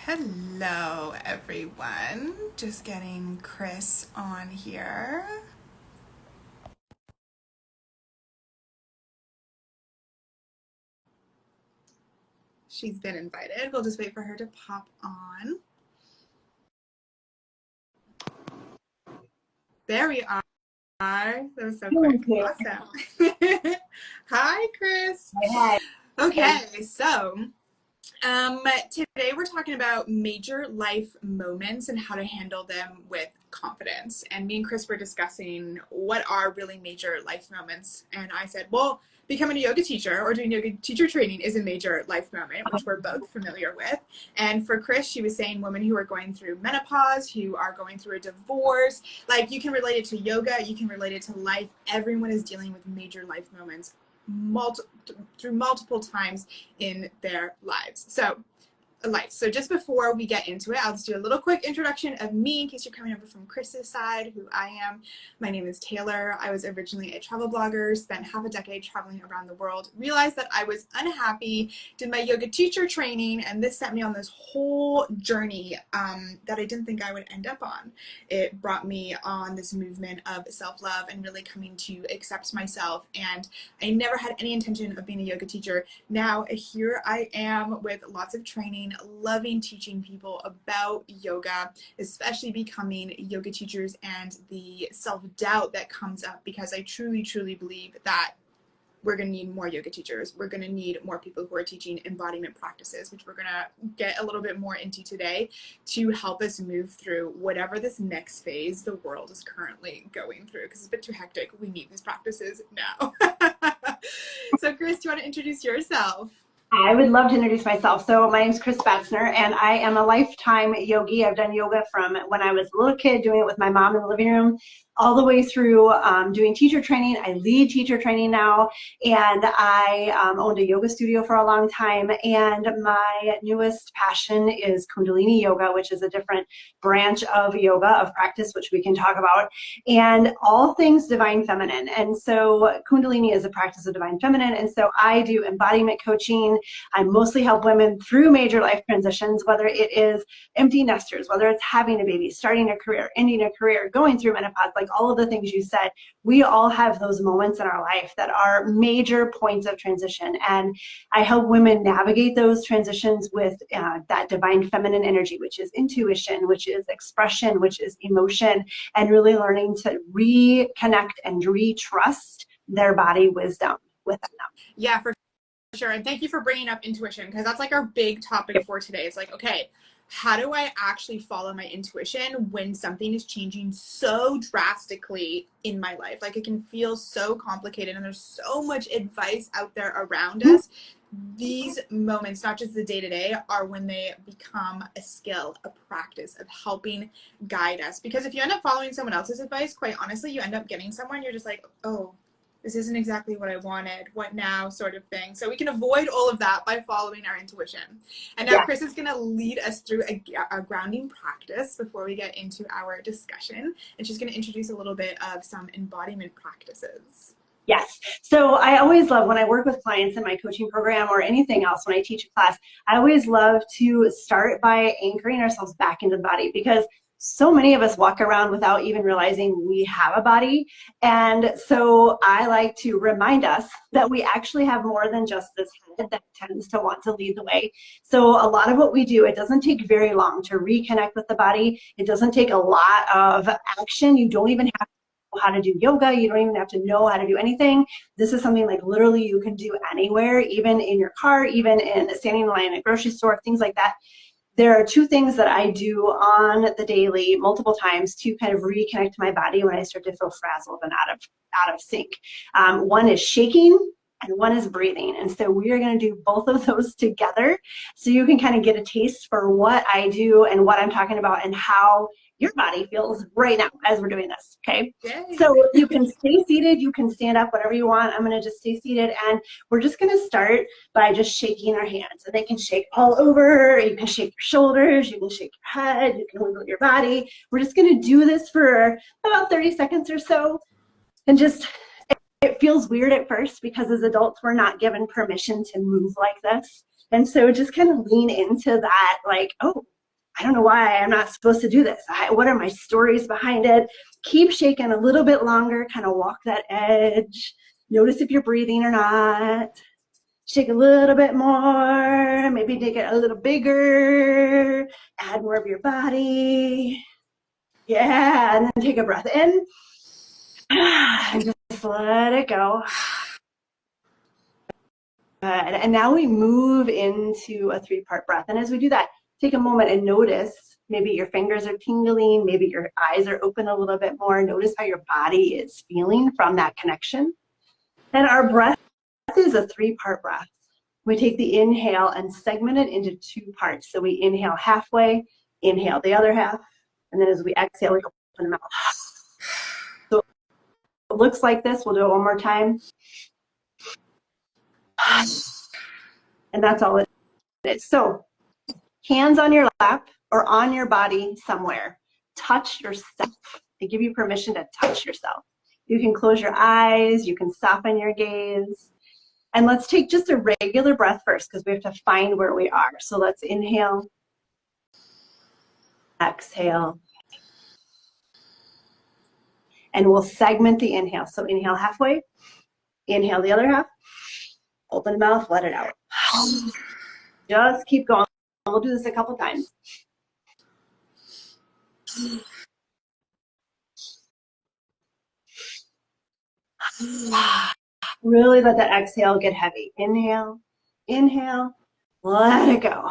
Hello, everyone. Just getting Kris on here. She's been invited. We'll just wait for her to pop on. There we are. That was so quick. Awesome. Hi, Kris. Hi. Okay, so today we're talking about major life moments and how to handle them with confidence. And me and Kris were discussing what are really major life moments. And I said, well, becoming a yoga teacher or doing yoga teacher training is a major life moment, which we're both familiar with. And for Kris, she was saying women who are going through menopause, who are going through a divorce, like you can relate it to yoga, you can relate it to life. Everyone is dealing with major life moments through multiple times in their lives. So just before we get into it, I'll just do a little quick introduction of me in case you're coming over from Kris's side, who I am. My name is Taylor. I was originally a travel blogger, spent half a decade traveling around the world, realized that I was unhappy, did my yoga teacher training, and this set me on this whole journey that I didn't think I would end up on. It brought me on this movement of self-love and really coming to accept myself, and I never had any intention of being a yoga teacher. Now here I am with lots of training, loving teaching people about yoga, especially becoming yoga teachers and the self-doubt that comes up, because I truly, truly believe that we're going to need more yoga teachers. We're going to need more people who are teaching embodiment practices, which we're going to get a little bit more into today to help us move through whatever this next phase the world is currently going through, because it's a bit too hectic. We need these practices now. So Kris, do you want to introduce yourself? I would love to introduce myself. So my name is Kris Batzner, and I am a lifetime yogi. I've done yoga from when I was a little kid, doing it with my mom in the living room, all the way through doing teacher training. I lead teacher training now, and I owned a yoga studio for a long time. And my newest passion is Kundalini yoga, which is a different branch of yoga, of practice, which we can talk about, and all things divine feminine. And so Kundalini is a practice of divine feminine. And so I do embodiment coaching. I mostly help women through major life transitions, whether it is empty nesters, whether it's having a baby, starting a career, ending a career, going through menopause, like all of the things you said. We all have those moments in our life that are major points of transition. And I help women navigate those transitions with that divine feminine energy, which is intuition, which is expression, which is emotion, and really learning to reconnect and retrust their body wisdom within them. Yeah, for sure. And thank you for bringing up intuition, because that's like our big topic for today. It's like, okay, how do I actually follow my intuition when something is changing so drastically in my life? Like, it can feel so complicated and there's so much advice out there around us. These moments, not just the day-to-day, are when they become a skill, a practice of helping guide us. Because if you end up following someone else's advice, quite honestly, you end up getting somewhere, you're just like, oh, this isn't exactly what I wanted, what now, sort of thing. So we can avoid all of that by following our intuition. And now Kris is going to lead us through a grounding practice before we get into our discussion. And she's going to introduce a little bit of some embodiment practices. Yes. So I always love, when I work with clients in my coaching program or anything else, when I teach a class, I always love to start by anchoring ourselves back into the body, because so many of us walk around without even realizing we have a body. And so I like to remind us that we actually have more than just this head that tends to want to lead the way. So a lot of what we do, it doesn't take very long to reconnect with the body. It doesn't take a lot of action. You don't even have to know how to do yoga. You don't even have to know how to do anything. This is something like literally you can do anywhere, even in your car, even in standing in line at a grocery store, things like that. There are two things that I do on the daily, multiple times, to kind of reconnect to my body when I start to feel frazzled and out of sync. One is shaking, and one is breathing. And so we are going to do both of those together, so you can kind of get a taste for what I do and what I'm talking about and how your body feels right now as we're doing this. Okay. Yay. So you can stay seated, you can stand up, whatever you want. I'm going to just stay seated, and we're just going to start by just shaking our hands. And they can shake all over. You can shake your shoulders, you can shake your head, you can wiggle your body. We're just going to do this for about 30 seconds or so. And just, it feels weird at first, because as adults, we're not given permission to move like this. And so just kind of lean into that, like, oh, I don't know why I'm not supposed to do this. What are my stories behind it? Keep shaking a little bit longer, kind of walk that edge. Notice if you're breathing or not. Shake a little bit more, maybe make it a little bigger, add more of your body. Yeah, and then take a breath in and just let it go. Good. And now we move into a 3-part breath. And as we do that, take a moment and notice maybe your fingers are tingling, maybe your eyes are open a little bit more. Notice how your body is feeling from that connection. And our breath is a 3-part breath. We take the inhale and segment it into 2 parts. So we inhale halfway, inhale the other half, and then as we exhale, we open the mouth. So it looks like this. We'll do it one more time. And that's all it is. So hands on your lap or on your body somewhere. Touch yourself. They give you permission to touch yourself. You can close your eyes. You can soften your gaze. And let's take just a regular breath first because we have to find where we are. So let's inhale, exhale, and we'll segment the inhale. So inhale halfway, inhale the other half, open the mouth, let it out. Just keep going. We'll do this a couple times. Really let that exhale get heavy. Inhale, inhale, let it go.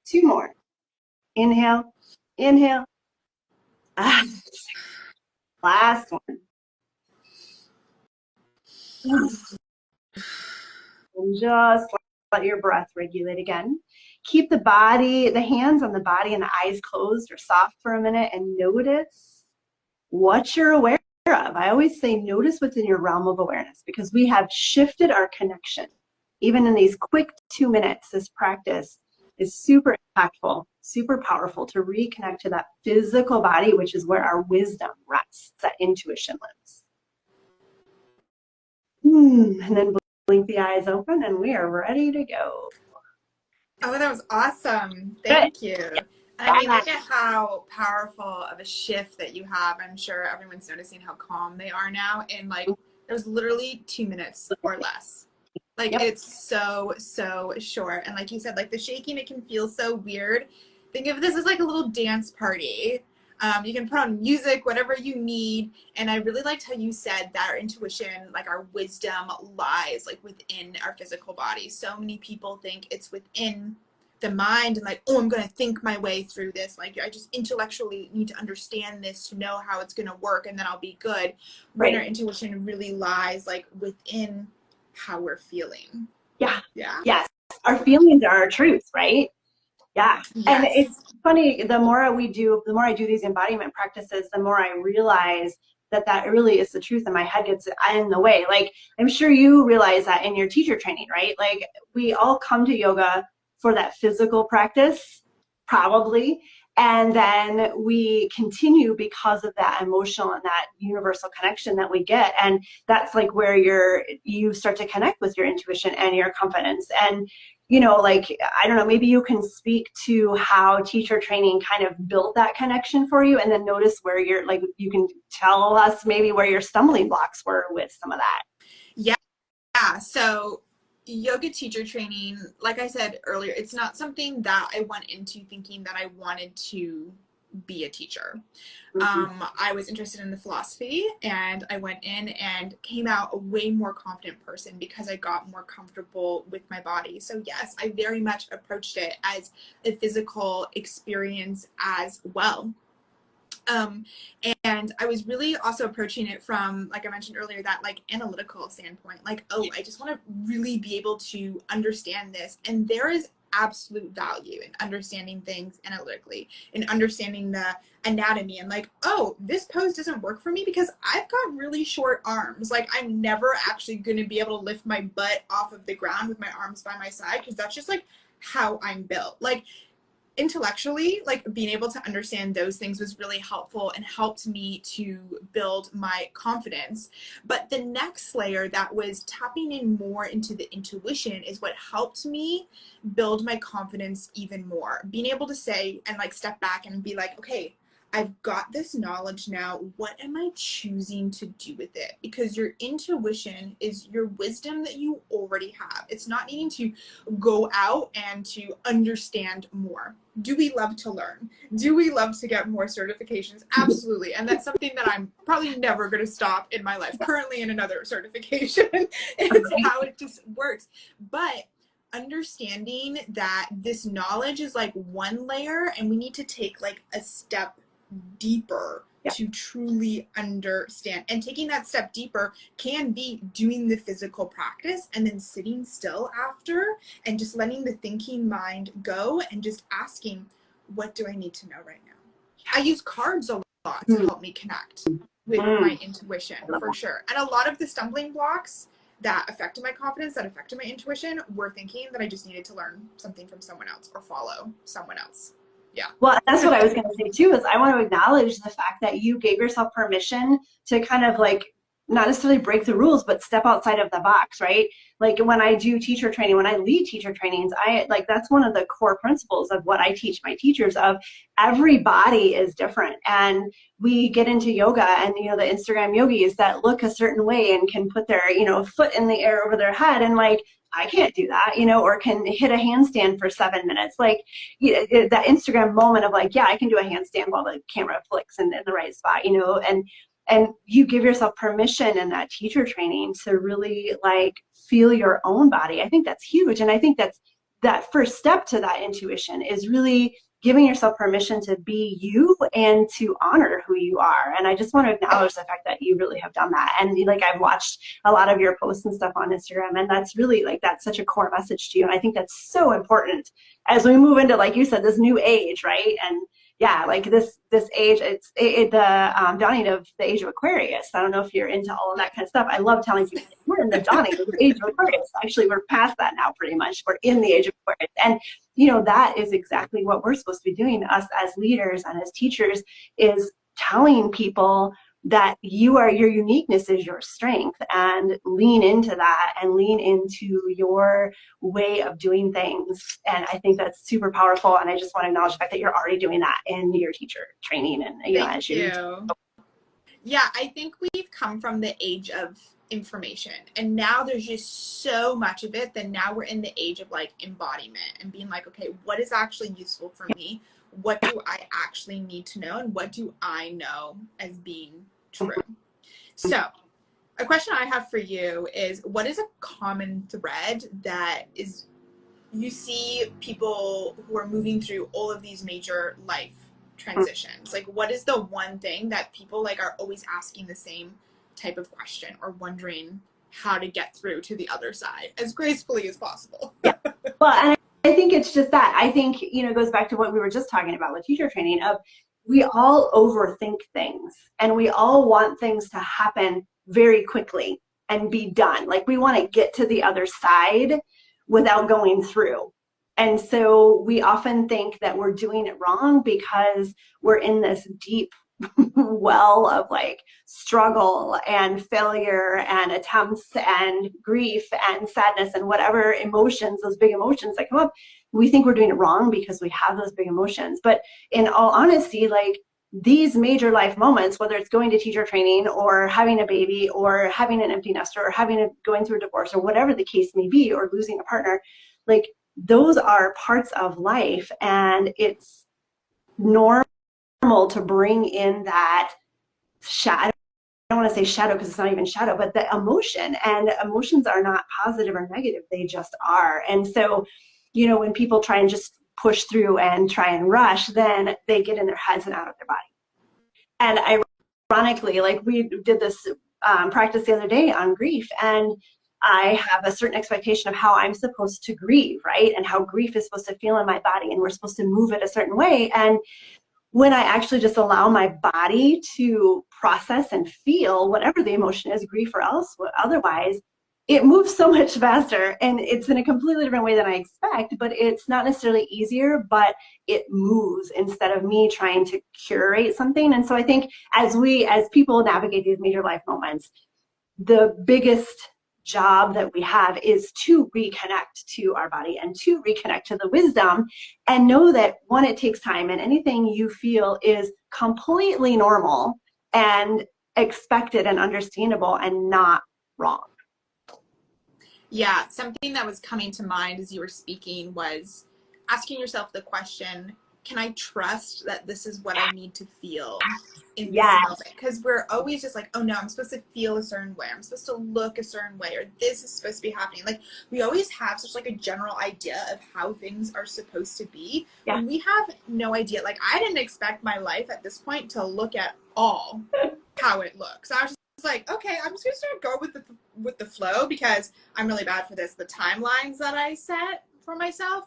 2 more. Inhale, inhale. Last one. And just let your breath regulate again. Keep the body, the hands on the body and the eyes closed or soft for a minute and notice what you're aware of. I always say notice what's in your realm of awareness because we have shifted our connection. Even in these quick 2 minutes, this practice is super impactful, super powerful to reconnect to that physical body, which is where our wisdom rests, that intuition lives. And then blink the eyes open and we are ready to go. Oh, that was awesome. Thank you. I mean, look at how powerful of a shift that you have. I'm sure everyone's noticing how calm they are now. And like, there's literally 2 minutes or less. Like, it's so short. And like you said, like the shaking, it can feel so weird. Think of this as like a little dance party. You can put on music, whatever you need. And I really liked how you said that our intuition, like our wisdom lies like within our physical body. So many people think it's within the mind and like, oh, I'm going to think my way through this. Like I just intellectually need to understand this to know how it's going to work and then I'll be good. When our intuition really lies like within how we're feeling. Yeah. Yes. Our feelings are our truth, right? Yeah. Yes. And it's funny, the more I do these embodiment practices, the more I realize that really is the truth and my head gets in the way. Like, I'm sure you realize that in your teacher training, right? Like, we all come to yoga for that physical practice, probably. And then we continue because of that emotional and that universal connection that we get. And that's like where you start to connect with your intuition and your confidence. And you know, like, I don't know, maybe you can speak to how teacher training kind of built that connection for you and then notice where you're, like, you can tell us maybe where your stumbling blocks were with some of that. Yeah. So yoga teacher training, like I said earlier, it's not something that I went into thinking that I wanted to be a teacher. I was interested in the philosophy and I went in and came out a way more confident person because I got more comfortable with my body. So yes, I very much approached it as a physical experience as well. And I was really also approaching it from, like I mentioned earlier, that like analytical standpoint, like, oh, I just want to really be able to understand this. And there is absolute value in understanding things analytically and understanding the anatomy and like, oh, this pose doesn't work for me because I've got really short arms. Like, I'm never actually going to be able to lift my butt off of the ground with my arms by my side because that's just like how I'm built. Like, intellectually, like being able to understand those things was really helpful and helped me to build my confidence. But the next layer that was tapping in more into the intuition is what helped me build my confidence even more. Being able to say and like step back and be like, okay, I've got this knowledge now. What am I choosing to do with it? Because your intuition is your wisdom that you already have. It's not needing to go out and to understand more. Do we love to learn? Do we love to get more certifications? Absolutely. And that's something that I'm probably never going to stop in my life. Currently in another certification. It's how it just works. But understanding that this knowledge is like one layer and we need to take like a step deeper to truly understand. And taking that step deeper can be doing the physical practice and then sitting still after and just letting the thinking mind go and just asking, what do I need to know right now? I use cards a lot to help me connect with my intuition, for sure. And a lot of the stumbling blocks that affected my confidence, that affected my intuition, were thinking that I just needed to learn something from someone else or follow someone else. Yeah. Well, that's what I was going to say too, is I want to acknowledge the fact that you gave yourself permission to kind of like, not necessarily break the rules, but step outside of the box, right? Like when I do teacher training, when I lead teacher trainings, that's one of the core principles of what I teach my teachers of every body is different. And we get into yoga and, you know, the Instagram yogis that look a certain way and can put their, you know, foot in the air over their head and like, I can't do that, you know, or can hit a handstand for 7 minutes. Like that Instagram moment of like, yeah, I can do a handstand while the camera flicks in the right spot, you know, and you give yourself permission in that teacher training to really like feel your own body. I think that's huge. And I think that's that first step to that intuition is really giving yourself permission to be you and to honor who you are. And I just want to acknowledge the fact that you really have done that. And like, I've watched a lot of your posts and stuff on Instagram, and that's really like, that's such a core message to you. And I think that's so important as we move into, like you said, this new age, right? And yeah, like this age, it's the dawning of the age of Aquarius. I don't know if you're into all of that kind of stuff. I love telling people we're in the dawning of the age of Aquarius. Actually, we're past that now pretty much. We're in the age of Aquarius. And, you know, that is exactly what we're supposed to be doing, us as leaders and as teachers, is telling people that your uniqueness is your strength, and lean into that and lean into your way of doing things. And I think that's super powerful. And I just want to acknowledge the fact that you're already doing that in your teacher training. And you know, Thank you. Yeah, I think we've come from the age of information, and now there's just so much of it that now we're in the age of like embodiment and being like, okay, what is actually useful for me? What do I actually need to know? And what do I know as being true? So a question I have for you is, what is a common thread that is you see people who are moving through all of these major life transitions? Like, what is the one thing that people like are always asking the same type of question or wondering how to get through to the other side as gracefully as possible? Yeah. Well, and I think it's just that. I think, you know, it goes back to what we were just talking about with teacher training of, we all overthink things and we all want things to happen very quickly and be done. Like we want to get to the other side without going through. And so we often think that we're doing it wrong because we're in this deep well of like struggle and failure and attempts and grief and sadness and whatever emotions, those big emotions that come up. We think we're doing it wrong because we have those big emotions. But in all honesty, like these major life moments, whether it's going to teacher training or having a baby or having an empty nester or going through a divorce or whatever the case may be, or losing a partner, like those are parts of life. And it's normal to bring in that shadow. I don't want to say shadow because it's not even shadow, but the emotion. And emotions are not positive or negative. They just are. And so, you know, when people try and just push through and try and rush, then they get in their heads and out of their body. And ironically, like we did this practice the other day on grief, and I have a certain expectation of how I'm supposed to grieve, right? And how grief is supposed to feel in my body, and we're supposed to move it a certain way. And when I actually just allow my body to process and feel whatever the emotion is, grief or else, otherwise, it moves so much faster, and it's in a completely different way than I expect, but it's not necessarily easier, but it moves instead of me trying to curate something. And so I think as people navigate these major life moments, the biggest job that we have is to reconnect to our body and to reconnect to the wisdom, and know that, one, it takes time, and anything you feel is completely normal and expected and understandable and not wrong. Yeah, something that was coming to mind as you were speaking was asking yourself the question, can I trust that this is what I need to feel in this moment? Because we're always just like, oh no, I'm supposed to feel a certain way, I'm supposed to look a certain way, or this is supposed to be happening. Like, we always have such like a general idea of how things are supposed to be, when we have no idea. Like, I didn't expect my life at this point to look at all how it looks. I was just like, okay, I'm just gonna start go with the flow, because I'm really bad for this. The timelines that I set for myself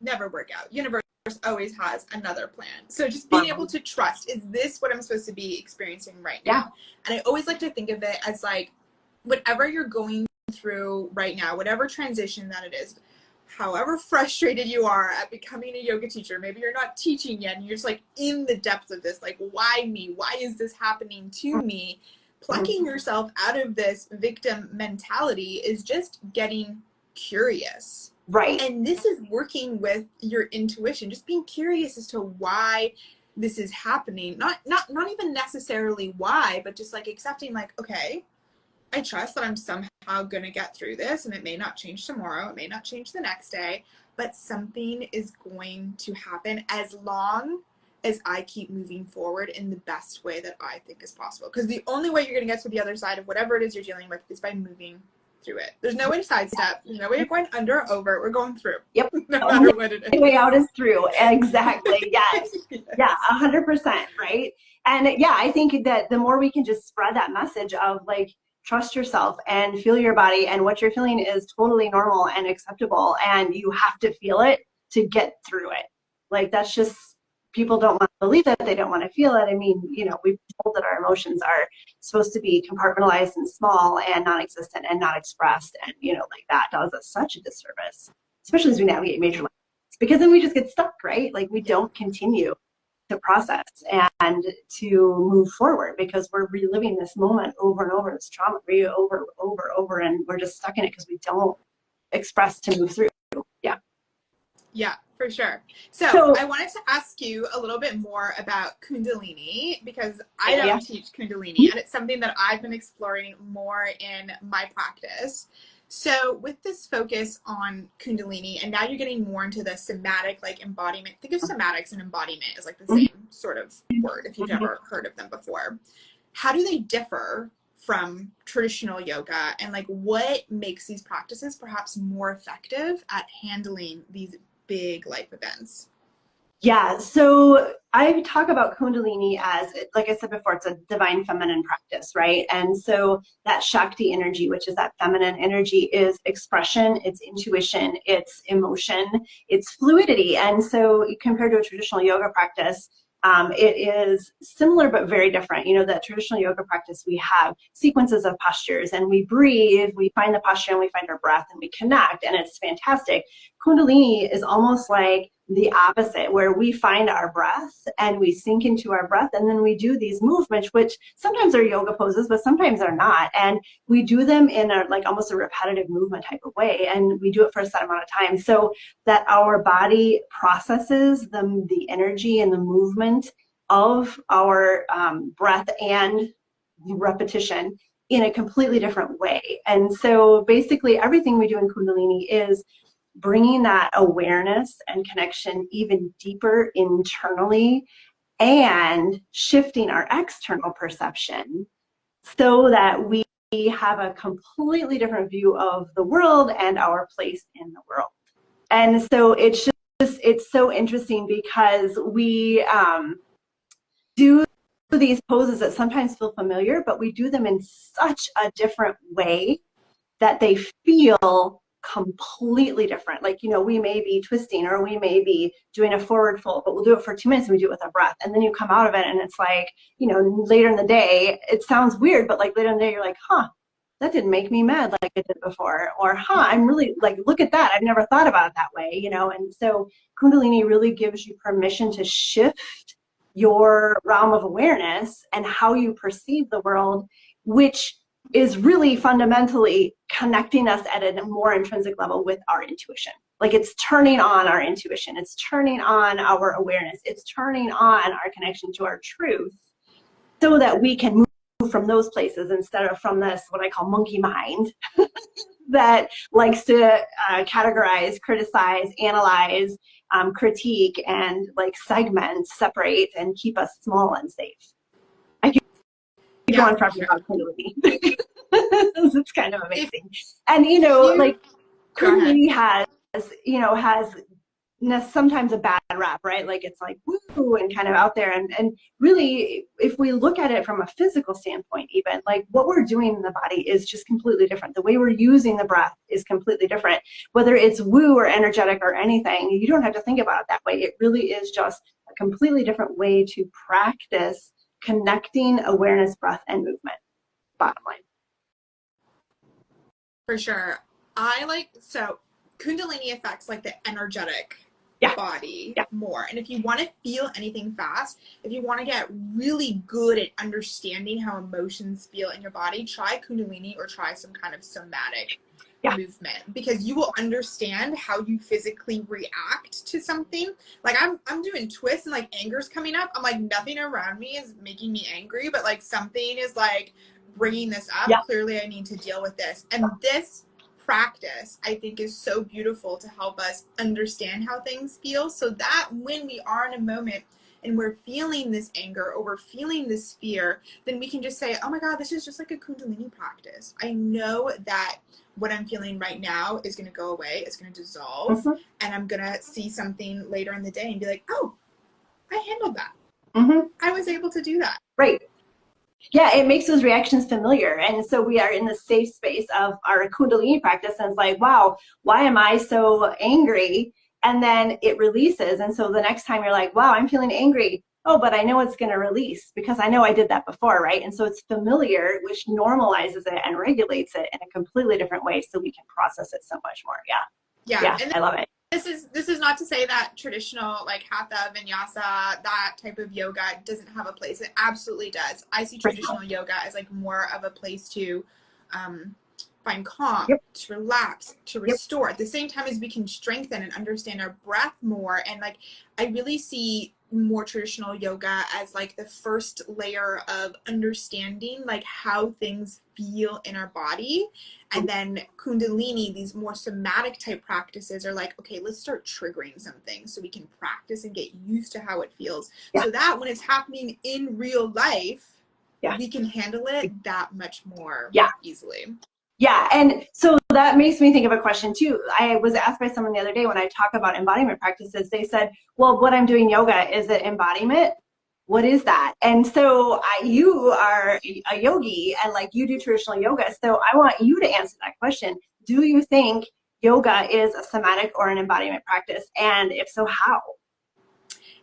never work out. Universe always has another plan. So just being able to trust, is this what I'm supposed to be experiencing right now? And I always like to think of it as like, whatever you're going through right now, whatever transition that it is, however frustrated you are at becoming a yoga teacher, maybe you're not teaching yet and you're just like in the depths of this, like, why me? Why is this happening to me? Plucking yourself out of this victim mentality is just getting curious. Right. And this is working with your intuition, just being curious as to why this is happening. Not even necessarily why, but just like accepting, like, okay, I trust that I'm somehow going to get through this, and it may not change tomorrow, it may not change the next day, but something is going to happen as long as I keep moving forward in the best way that I think is possible. Because the only way you're going to get to the other side of whatever it is you're dealing with is by moving through it. There's no way to sidestep. There's no way of going under or over. We're going through. Yep. No matter what it is. The way out is through. Exactly. Yes. Yes. Yeah. 100%. Right. And yeah, I think that the more we can just spread that message of like, trust yourself and feel your body, and what you're feeling is totally normal and acceptable, and you have to feel it to get through it. Like, that's just, people don't want to believe it. They don't want to feel it. I mean, you know, we've been told that our emotions are supposed to be compartmentalized and small and non-existent and not expressed. And, you know, like, that does us such a disservice, especially as we navigate major life, because then we just get stuck, right? Like, we don't continue to process and to move forward, because we're reliving this moment over and over, this trauma over, and we're just stuck in it because we don't express to move through. Yeah, for sure. So I wanted to ask you a little bit more about Kundalini, because I don't teach Kundalini, and it's something that I've been exploring more in my practice. So with this focus on Kundalini, and now you're getting more into the somatic, like, embodiment. Think of somatics and embodiment as like the same sort of word, if you've ever heard of them before. How do they differ from traditional yoga, and like, what makes these practices perhaps more effective at handling these big life events? Yeah, so I talk about Kundalini as, like I said before, it's a divine feminine practice, right? And so that Shakti energy, which is that feminine energy, is expression, it's intuition, it's emotion, it's fluidity. And so compared to a traditional yoga practice, it is similar but very different. You know, that traditional yoga practice, we have sequences of postures, and we breathe, we find the posture, and we find our breath, and we connect, and it's fantastic. Kundalini is almost like the opposite, where we find our breath and we sink into our breath, and then we do these movements, which sometimes are yoga poses, but sometimes are not. And we do them in a, like, almost a repetitive movement type of way, and we do it for a set amount of time, so that our body processes the energy and the movement of our breath and repetition in a completely different way. And so basically everything we do in Kundalini is bringing that awareness and connection even deeper internally, and shifting our external perception so that we have a completely different view of the world and our place in the world. And so it's so interesting, because we do these poses that sometimes feel familiar, but we do them in such a different way that they feel completely different. Like, you know, we may be twisting, or we may be doing a forward fold, but we'll do it for 2 minutes and we do it with our breath. And then you come out of it and it's like, you know, later in the day, it sounds weird, but like later in the day, you're like, huh, that didn't make me mad like it did before. Or, I'm really like, look at that. I've never thought about it that way, you know? And so Kundalini really gives you permission to shift your realm of awareness and how you perceive the world, which is really fundamentally connecting us at a more intrinsic level with our intuition. Like, it's turning on our intuition. It's turning on our awareness. It's turning on our connection to our truth so that we can move from those places instead of from this, what I call monkey mind, that likes to categorize, criticize, analyze, critique, and like segment, separate, and keep us small and safe. I could go on forever about Kundalini. It's kind of amazing. And, you know, like Kundalini has sometimes a bad rap, right? Like, it's like woo and kind of out there. And really, if we look at it from a physical standpoint, even like what we're doing in the body is just completely different. The way we're using the breath is completely different. Whether it's woo or energetic or anything, you don't have to think about it that way. It really is just a completely different way to practice connecting awareness, breath, and movement. Bottom line. For sure. So Kundalini affects like the energetic body more. And if you want to feel anything fast, if you want to get really good at understanding how emotions feel in your body, try Kundalini or try some kind of somatic movement, because you will understand how you physically react to something. Like I'm doing twists and like anger's coming up. I'm like, nothing around me is making me angry, but like something is like bringing this up. Clearly I need to deal with this. And this practice, I think, is so beautiful to help us understand how things feel, so that when we are in a moment and we're feeling this anger or we're feeling this fear, then we can just say, oh my God, this is just like a Kundalini practice. I know that what I'm feeling right now is going to go away. It's going to dissolve. And I'm going to see something later in the day and be like, oh, I handled that. I was able to do that. Right. Yeah, it makes those reactions familiar. And so we are in the safe space of our Kundalini practice. And it's like, wow, why am I so angry? And then it releases. And so the next time you're like, wow, I'm feeling angry. Oh, but I know it's going to release because I know I did that before, right? And so it's familiar, which normalizes it and regulates it in a completely different way so we can process it so much more. Yeah, I love it. This is not to say that traditional like hatha, vinyasa, that type of yoga doesn't have a place. It absolutely does. I see traditional yoga as like more of a place to find calm, to relax, to restore. At the same time as we can strengthen and understand our breath more. And like, I really see more traditional yoga as like the first layer of understanding like how things feel in our body. And then Kundalini, these more somatic type practices are like, okay, let's start triggering something so we can practice and get used to how it feels, so that when it's happening in real life, we can handle it that much more easily. Yeah, and so that makes me think of a question too. I was asked by someone the other day when I talk about embodiment practices, they said, well, what I'm doing yoga, is it embodiment? What is that? And so you are a yogi and like you do traditional yoga. So I want you to answer that question. Do you think yoga is a somatic or an embodiment practice? And if so, how?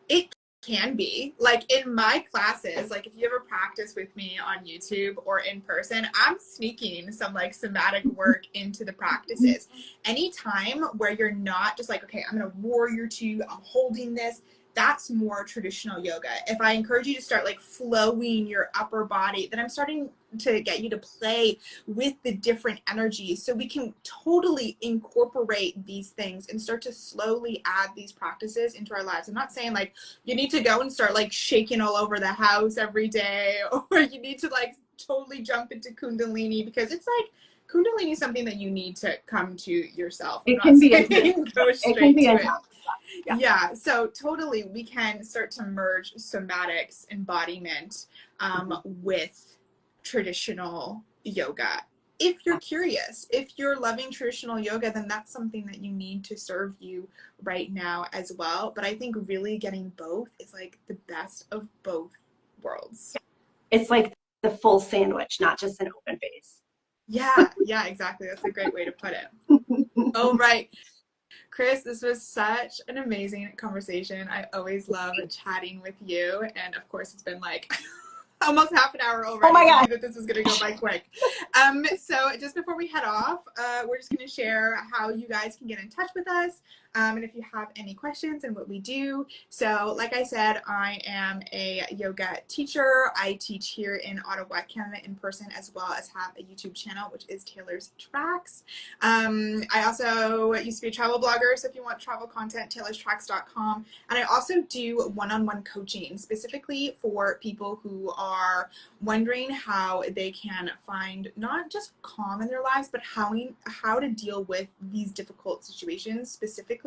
It can be. Like in my classes, like if you ever practice with me on YouTube or in person, I'm sneaking some like somatic work into the practices. Anytime where you're not just like, okay, I'm gonna warrior two, I'm holding this, that's more traditional yoga. If I encourage you to start like flowing your upper body, then I'm starting to get you to play with the different energies so we can totally incorporate these things and start to slowly add these practices into our lives. I'm not saying like you need to go and start like shaking all over the house every day, or you need to like totally jump into Kundalini, because it's like Kundalini is something that you need to come to yourself. It can be intense. It can be intense. Yeah, so totally we can start to merge somatics, embodiment, with traditional yoga. If you're curious, if you're loving traditional yoga, then that's something that you need to serve you right now as well. But I think really getting both is like the best of both worlds. It's like the full sandwich, not just an open face. Yeah, exactly. That's a great way to put it. Oh, right. Kris, this was such an amazing conversation. I always love chatting with you. And of course, it's been like Almost half an hour already. Oh my I God. knew that this was going to go by quick. So just before we head off, we're just going to share how you guys can get in touch with us. And if you have any questions and what we do. So like I said, I am a yoga teacher. I teach here in Ottawa, Canada in person, as well as have a YouTube channel, which is Taylor's Tracks. I also used to be a travel blogger. So if you want travel content, taylorstracks.com. And I also do one-on-one coaching specifically for people who are wondering how they can find not just calm in their lives, but how to deal with these difficult situations, specifically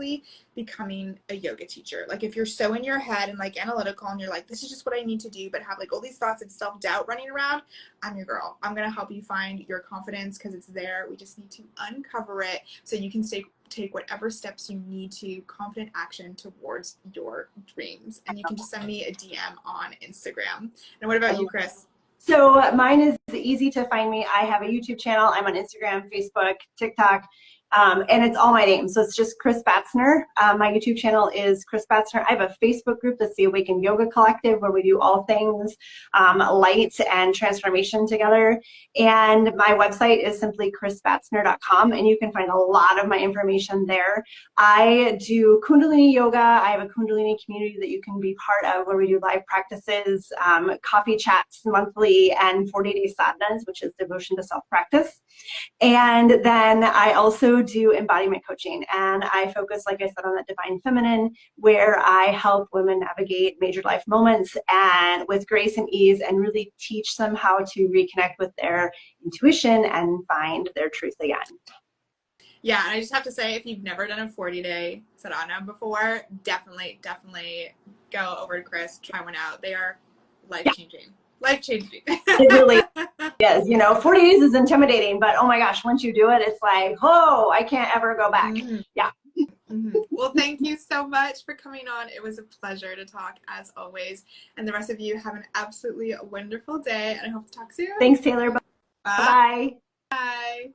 becoming a yoga teacher. Like if you're so in your head and like analytical and you're like, this is just what I need to do, but have like all these thoughts and self-doubt running around, I'm your girl. I'm going to help you find your confidence because it's there. We just need to uncover it so you can take whatever steps you need to, confident action towards your dreams. And you can just send me a DM on Instagram. And what about you, Kris? So mine is easy to find me. I have a YouTube channel. I'm on Instagram, Facebook, TikTok, and it's all my name. So it's just Kris Batzner. My YouTube channel is Kris Batzner. I have a Facebook group that's the Awakened Yoga Collective where we do all things light and transformation together. And my website is simply krisbatzner.com, and you can find a lot of my information there. I do Kundalini yoga. I have a Kundalini community that you can be part of where we do live practices, coffee chats monthly, and 40-day sadhanas, which is devotion to self-practice. And then I also do embodiment coaching, and I focus, like I said, on that divine feminine, where I help women navigate major life moments and with grace and ease, and really teach them how to reconnect with their intuition and find their truth again. Yeah, and I just have to say, if you've never done a 40-day sadhana before, definitely go over to Kris, try one out. They are life-changing. Life-changing. It really is. You know, 40 days is intimidating, but oh my gosh, once you do it, it's like, oh, I can't ever go back. Mm-hmm. Yeah. Mm-hmm. Well, thank you so much for coming on. It was a pleasure to talk as always. And the rest of you have an absolutely wonderful day, and I hope to talk soon. Thanks, Taylor. Bye. Bye. Bye.